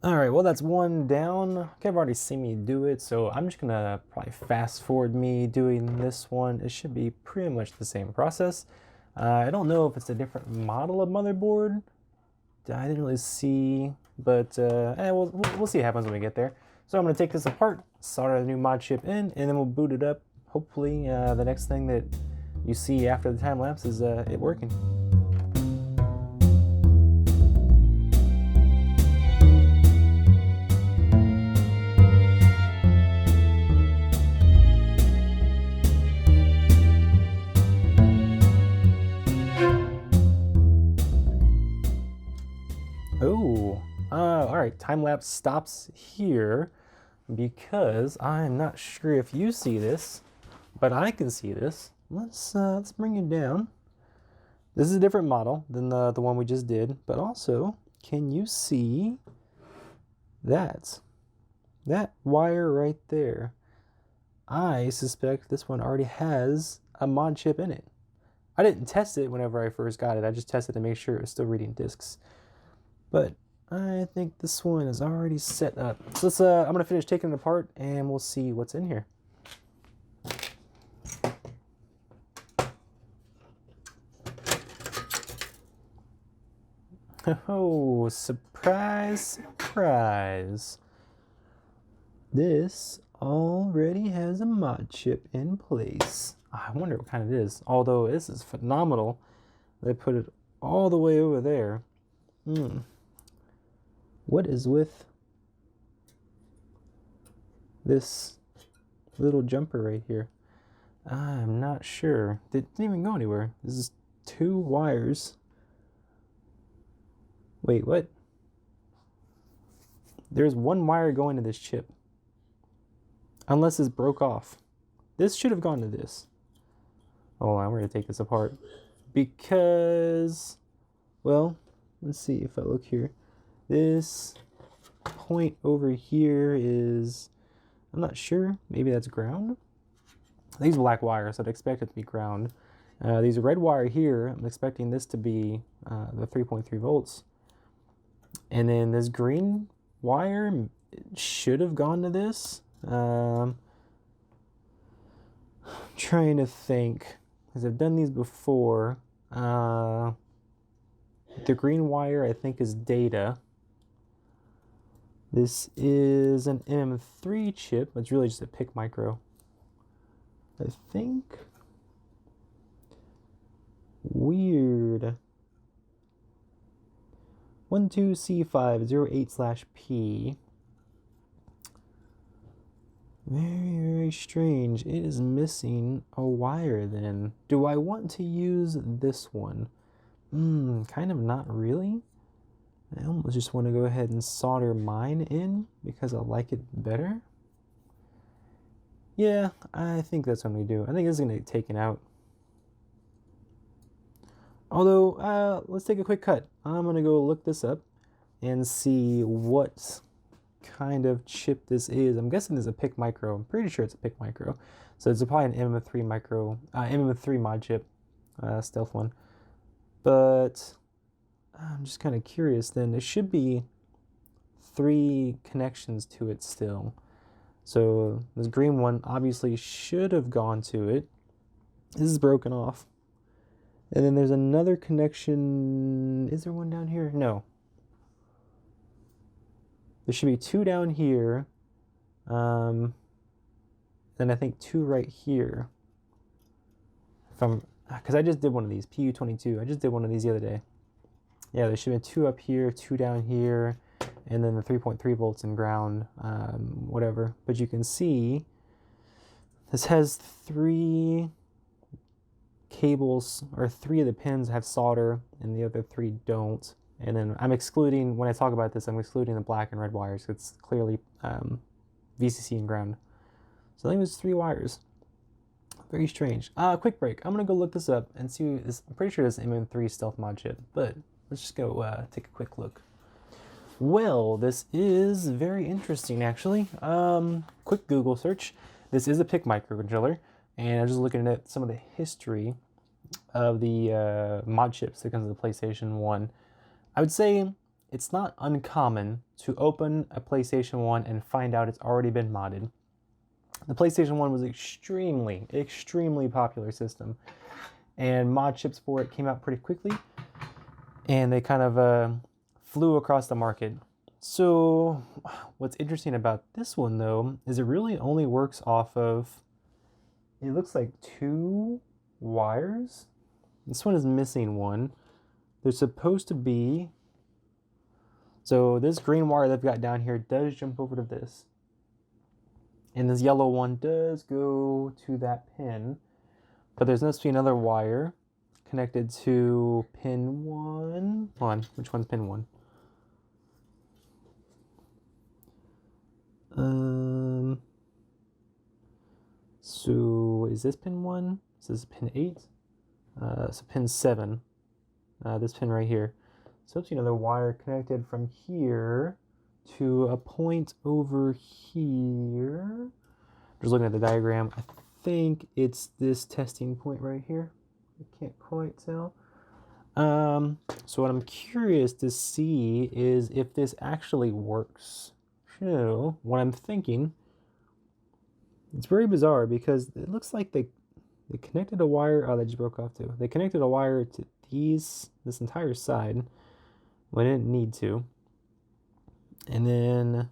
All right, well, that's one down. You have already seen me do it, so I'm just gonna probably fast forward me doing this one. It should be pretty much the same process. I don't know if it's a different model of motherboard. I didn't really see, but we'll see what happens when we get there. So I'm gonna take this apart, solder the new mod chip in, and then we'll boot it up. Hopefully, the next thing that you see after the time lapse is it working. Oh, all right. Time lapse stops here because I'm not sure if you see this, but I can see this. Let's bring it down. This is a different model than the one we just did, but also, can you see that? That wire right there. I suspect this one already has a mod chip in it. I didn't test it whenever I first got it. I just tested to make sure it was still reading discs. But I think this one is already set up. So I'm gonna finish taking it apart and we'll see what's in here. Oh, surprise, surprise. This already has a mod chip in place. I wonder what kind it is. Although this is phenomenal. They put it all the way over there. What is with this little jumper right here? I'm not sure. It didn't even go anywhere. This is 2 wires. Wait, what? There's 1 wire going to this chip. Unless it's broke off. This should have gone to this. Hold on, we're gonna take this apart. Because, well, let's see if I look here. This point over here is, I'm not sure, maybe that's ground? These black wires, so I'd expect it to be ground. These red wire here, I'm expecting this to be the 3.3 volts. And then this green wire should have gone to this. Trying to think, because I've done these before. The green wire I think is data. This is an MM3 chip. It's really just a PIC micro, I think. Weird. 12C508/P. Very, very strange. It is missing a wire then. Do I want to use this one? Kind of not really. I almost just want to go ahead and solder mine in because I like it better. Yeah, I think that's what I'm going to do. I think this is going to get taken out. Although, let's take a quick cut. I'm going to go look this up and see what kind of chip this is. I'm guessing this is a PIC micro. I'm pretty sure it's a PIC micro. So it's probably an MM3 micro, MM3 mod chip, stealth one. But I'm just kind of curious then. There should be 3 connections to it still. So this green one obviously should have gone to it. This is broken off. And then there's another connection. Is there one down here? No. There should be 2 down here. Then I think 2 right here. Because I just did one of these, PU22. I just did one of these the other day. Yeah, there should be 2 up here, 2 down here, and then the 3.3 volts in ground, whatever. But you can see this has 3 cables, or 3 of the pins have solder, and the other 3 don't. And then I'm excluding, when I talk about this, I'm excluding the black and red wires. It's clearly VCC and ground. So I think it was 3 wires. Very strange. Quick break. I'm gonna go look this up and see this. I'm pretty sure it's MM3 stealth mod chip, but let's just go take a quick look. Well, this is very interesting actually. Quick Google search. This is a PIC microcontroller, and I'm just looking at some of the history of the mod chips that comes with the PlayStation 1. I would say it's not uncommon to open a PlayStation 1 and find out it's already been modded. The PlayStation 1 was extremely popular system, and mod chips for it came out pretty quickly, and they kind of flew across the market. So what's interesting about this one though is it really only works off of, it looks like 2 wires. This one is missing one. There's supposed to be, so this green wire they've got down here does jump over to this, and this yellow one does go to that pin, but there's supposed to be another wire connected to pin 1. Hold on, which one's pin 1? So is this pin 1? This is pin 8. So pin 7. This pin right here. So it's another wire connected from here to a point over here. Just looking at the diagram, I think it's this testing point right here. I can't quite tell. So what I'm curious to see is if this actually works. So what I'm thinking, it's very bizarre because it looks like they connected a wire. Oh, that just broke off too. They connected a wire to this entire side when it didn't need to. And then,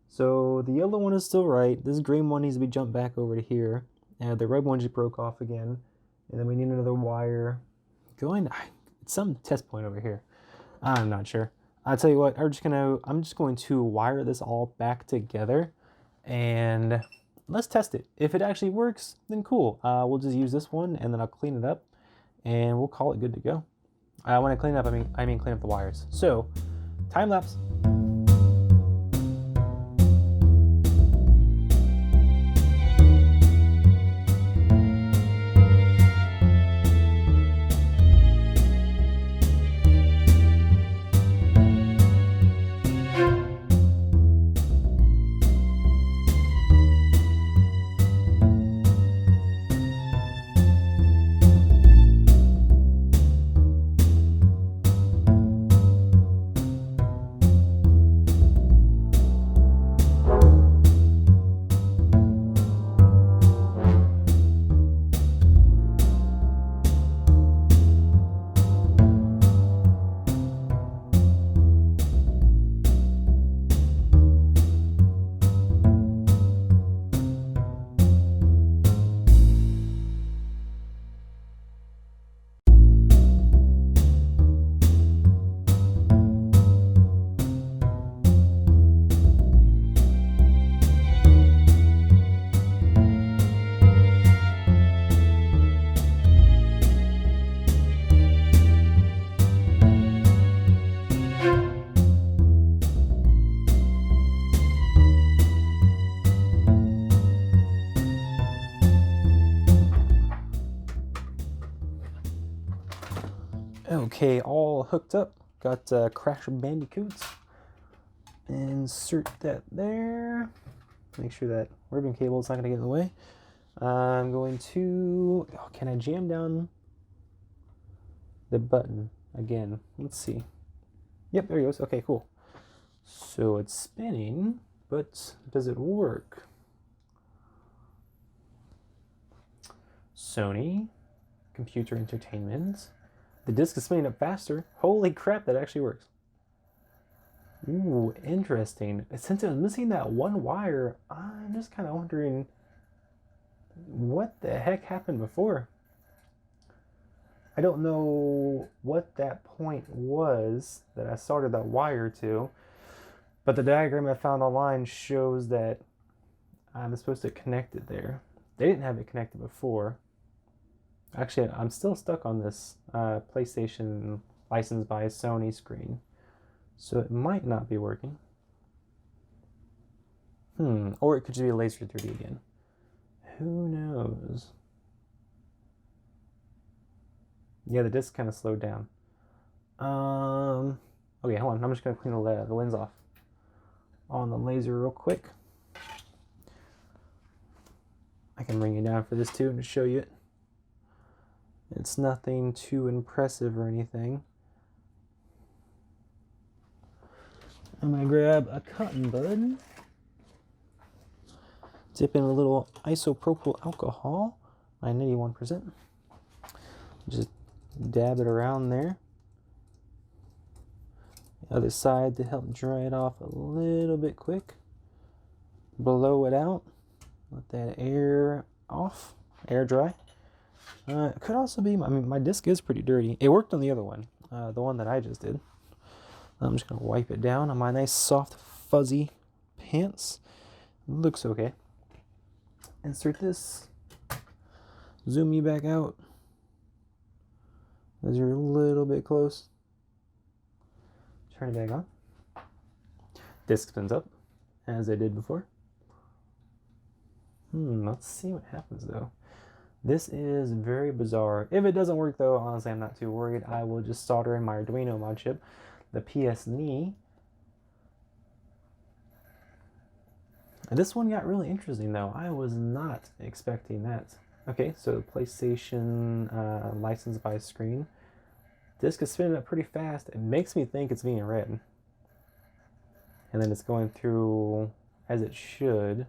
so the yellow one is still right. This green one needs to be jumped back over to here. And the red one just broke off again. And then we need another wire going. It's some test point over here. I'm not sure. I'll tell you what, I'm just going to wire this all back together and let's test it. If it actually works, then cool. We'll just use this one and then I'll clean it up and we'll call it good to go. When I clean it up, I mean clean up the wires. So, time lapse. Okay, all hooked up. Got Crash Bandicoots. Insert that there. Make sure that ribbon cable is not going to get in the way. I'm going to... Oh, can I jam down the button again? Let's see. Yep, there it goes. Okay, cool. So it's spinning, but does it work? Sony Computer Entertainment. The disc is spinning up faster. Holy crap, that actually works. Ooh, interesting. Since it was missing that one wire, I'm just kind of wondering what the heck happened before. I don't know what that point was that I soldered that wire to, but the diagram I found online shows that I'm supposed to connect it there. They didn't have it connected before. Actually, I'm still stuck on this PlayStation licensed by Sony screen, so it might not be working. Or it could just be laser 3D again. Who knows? Yeah, the disc kind of slowed down. Okay, hold on. I'm just gonna clean the lens off on the laser real quick. I can bring it down for this too and just show you it. It's nothing too impressive or anything. I'm gonna grab a cotton bud, dip in a little isopropyl alcohol, 91%. Just dab it around there. The other side to help dry it off a little bit quick. Blow it out. Let that air off, air dry. It could also be, I mean, my disc is pretty dirty. It worked on the other one, the one that I just did. I'm just gonna wipe it down on my nice soft fuzzy pants. Looks okay. Insert this. Zoom you back out as you're a little bit close. Turn it back on. Disc spins up as I did before. Let's see what happens though. This is very bizarre. If it doesn't work though, honestly, I'm not too worried. I will just solder in my Arduino mod chip, the PsNee. And this one got really interesting though. I was not expecting that. Okay, so PlayStation license by screen. Disk is spinning up pretty fast. It makes me think it's being read. And then it's going through as it should.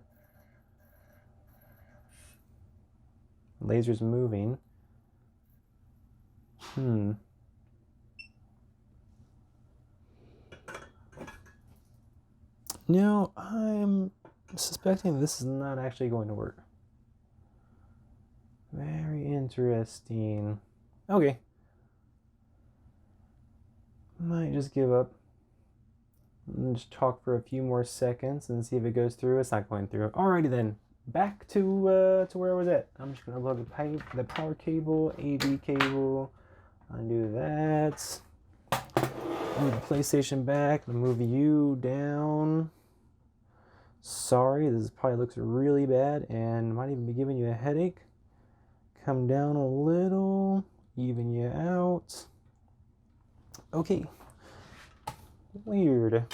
Laser's moving. Now, I'm suspecting this is not actually going to work. Very interesting. Okay. Might just give up. And just talk for a few more seconds and see if it goes through. It's not going through. Alrighty then. Back to where I was at. I'm just gonna plug the power cable, AV cable, undo that. Move the PlayStation back. Move you down. Sorry, this probably looks really bad and might even be giving you a headache. Come down a little, even you out. Okay. Weird.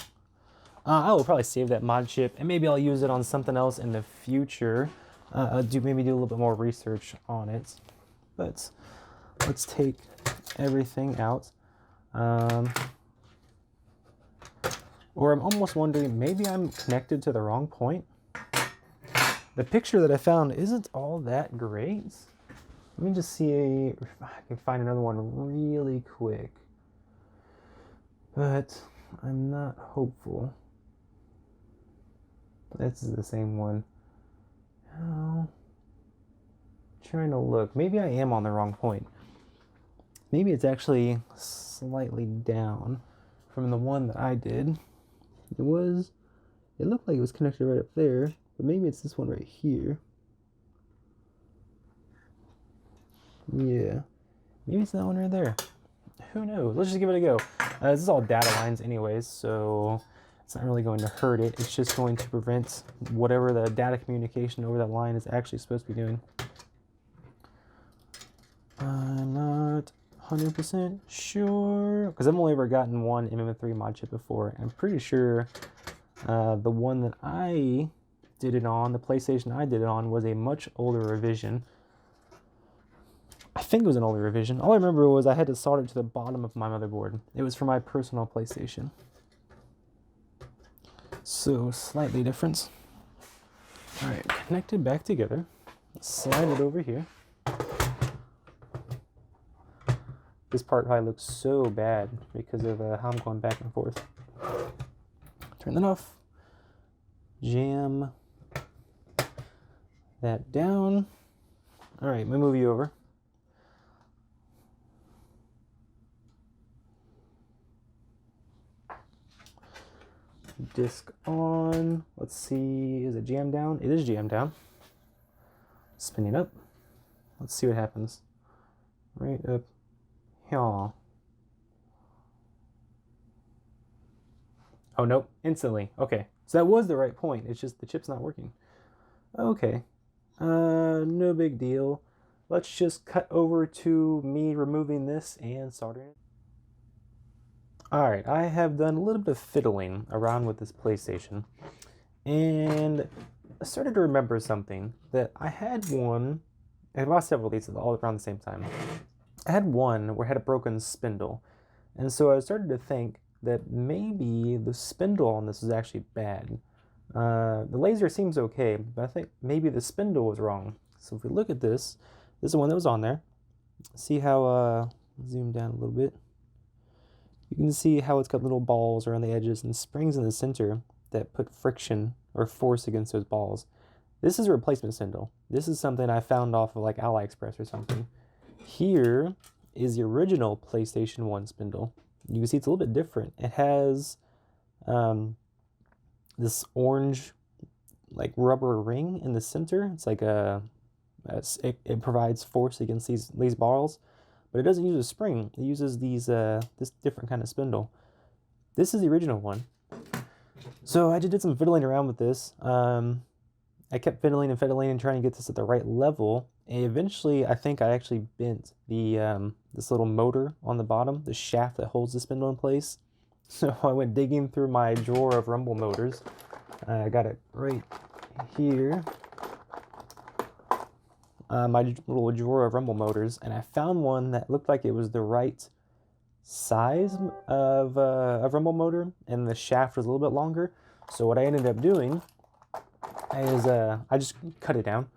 I will probably save that mod chip and maybe I'll use it on something else in the future. Maybe do a little bit more research on it. But let's take everything out. Or I'm almost wondering, maybe I'm connected to the wrong point. The picture that I found isn't all that great. Let me just see if I can find another one really quick. But I'm not hopeful. This is the same one. Oh, trying to look. Maybe I am on the wrong point. Maybe it's actually slightly down from the one that I did. It looked like it was connected right up there, but maybe it's this one right here. Yeah, maybe it's that one right there. Who knows? Let's just give it a go. This is all data lines anyways, so it's not really going to hurt it. It's just going to prevent whatever the data communication over that line is actually supposed to be doing. I'm not 100% sure, because I've only ever gotten one MM3 mod chip before. I'm pretty sure the one that I did it on, the PlayStation I did it on, was a much older revision. I think it was an older revision. All I remember was I had to solder it to the bottom of my motherboard. It was for my personal PlayStation. So, slightly different. Alright, connected back together. Slide it over here. This part probably looks so bad because of how I'm going back and forth. Turn that off. Jam that down. Alright, let me move you over. Disc on. Let's see, is it jammed down? It is jammed down. Spinning up. Let's see what happens. Right up here. Oh nope, instantly. Okay, so that was the right point. It's just the chip's not working. Okay, no big deal. Let's just cut over to me removing this and soldering it. Alright, I have done a little bit of fiddling around with this PlayStation, and I started to remember something, that I had one, I bought several of these all around the same time. I had one where it had a broken spindle, and so I started to think, that maybe the spindle on this is actually bad. The laser seems okay, but I think maybe the spindle was wrong. So if we look at this, this is the one that was on there. See how, zoom down a little bit. You can see how it's got little balls around the edges and springs in the center that put friction or force against those balls. This is a replacement spindle. This is something I found off of like AliExpress or something. Here is the original PlayStation 1 spindle. You can see it's a little bit different. It has this orange like rubber ring in the center. It's like it provides force against these balls, but it doesn't use a spring. It uses this different kind of spindle. This is the original one. So I just did some fiddling around with this. I kept fiddling and trying to get this at the right level. And eventually, I think I actually bent this little motor on the bottom, the shaft that holds the spindle in place. So I went digging through my drawer of rumble motors. I got it right here. My little drawer of rumble motors, and I found one that looked like it was the right size of rumble motor, and the shaft was a little bit longer. So what I ended up doing is I just cut it down,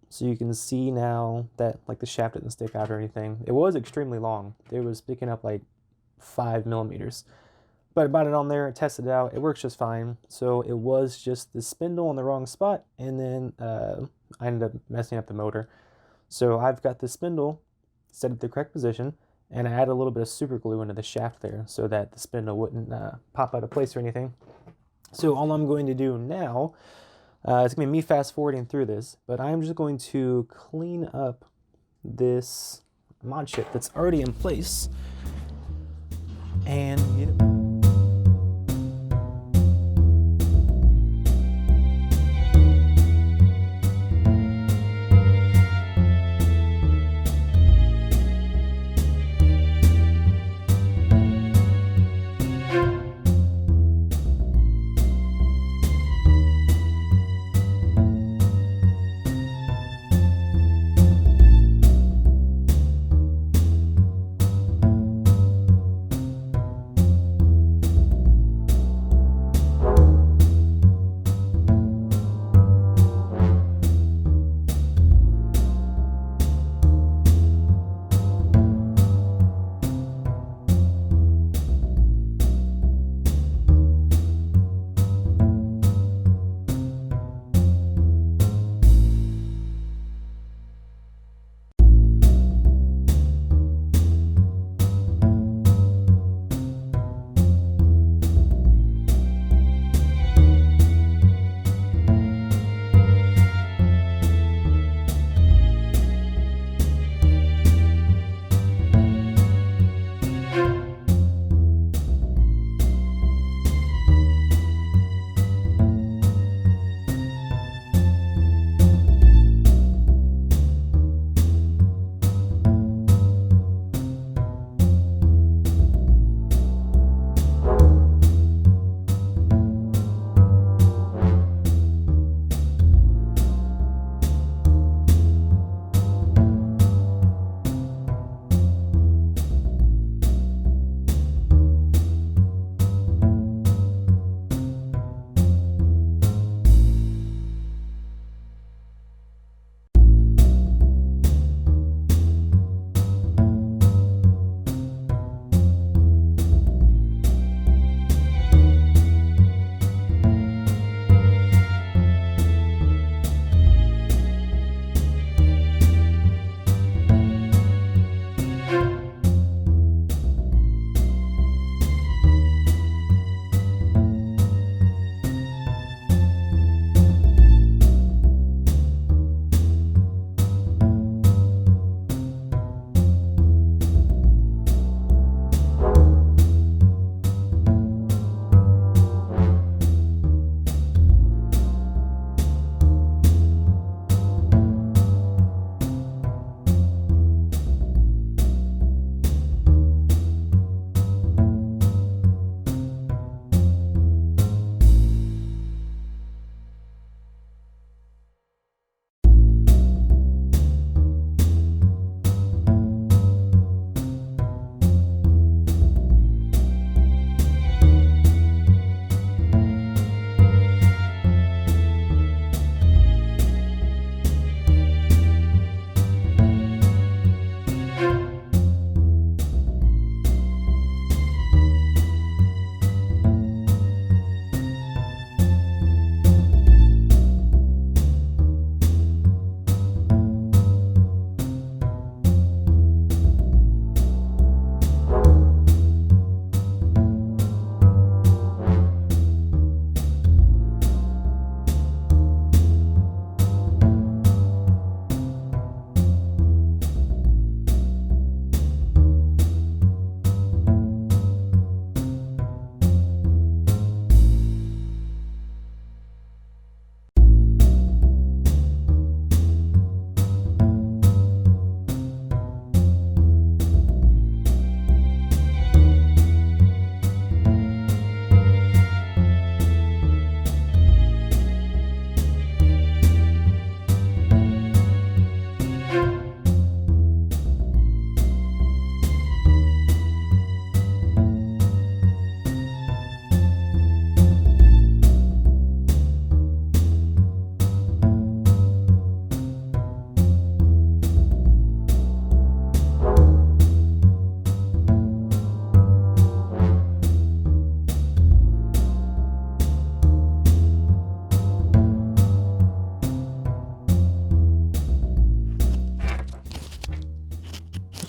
so you can see now that like the shaft didn't stick out or anything. It was extremely long. It was sticking up like 5 millimeters. But I bought it on there, I tested it out, it works just fine. So it was just the spindle in the wrong spot, and then I ended up messing up the motor. So I've got the spindle set at the correct position, and I added a little bit of super glue into the shaft there so that the spindle wouldn't pop out of place or anything. So all I'm going to do now, it's going to be me fast forwarding through this, but I'm just going to clean up this Modchip that's already in place. And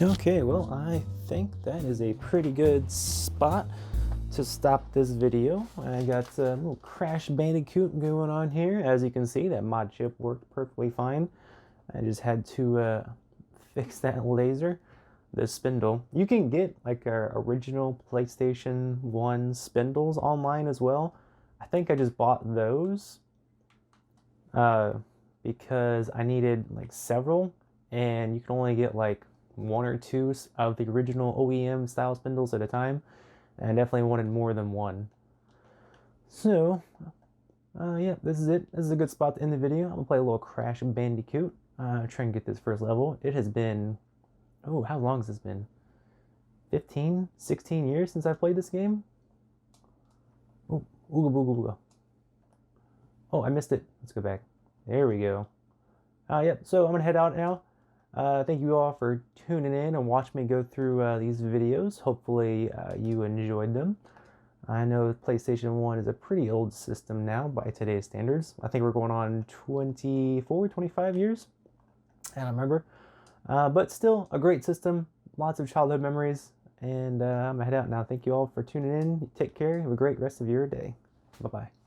Okay, well, I think that is a pretty good spot to stop this video. I got a little Crash Bandicoot going on here. As you can see, that mod chip worked perfectly fine. I just had to fix that laser, the spindle. You can get like our original PlayStation 1 spindles online as well. I think I just bought those because I needed like several, and you can only get like one or two of the original OEM style spindles at a time, and I definitely wanted more than one. So, yeah, this is it. This is a good spot to end the video. I'm gonna play a little Crash Bandicoot. Try and get this first level. It has been, oh, how long has this been? 15, 16 years since I played this game? Oh, ooga booga booga. Oh, I missed it. Let's go back. There we go. Yep, so I'm gonna head out now. Thank you all for tuning in and watching me go through these videos. Hopefully you enjoyed them. I know PlayStation 1 is a pretty old system now by today's standards. I think we're going on 24, 25 years. I don't remember. But still a great system. Lots of childhood memories. And I'm gonna head out now. Thank you all for tuning in. Take care. Have a great rest of your day. Bye-bye.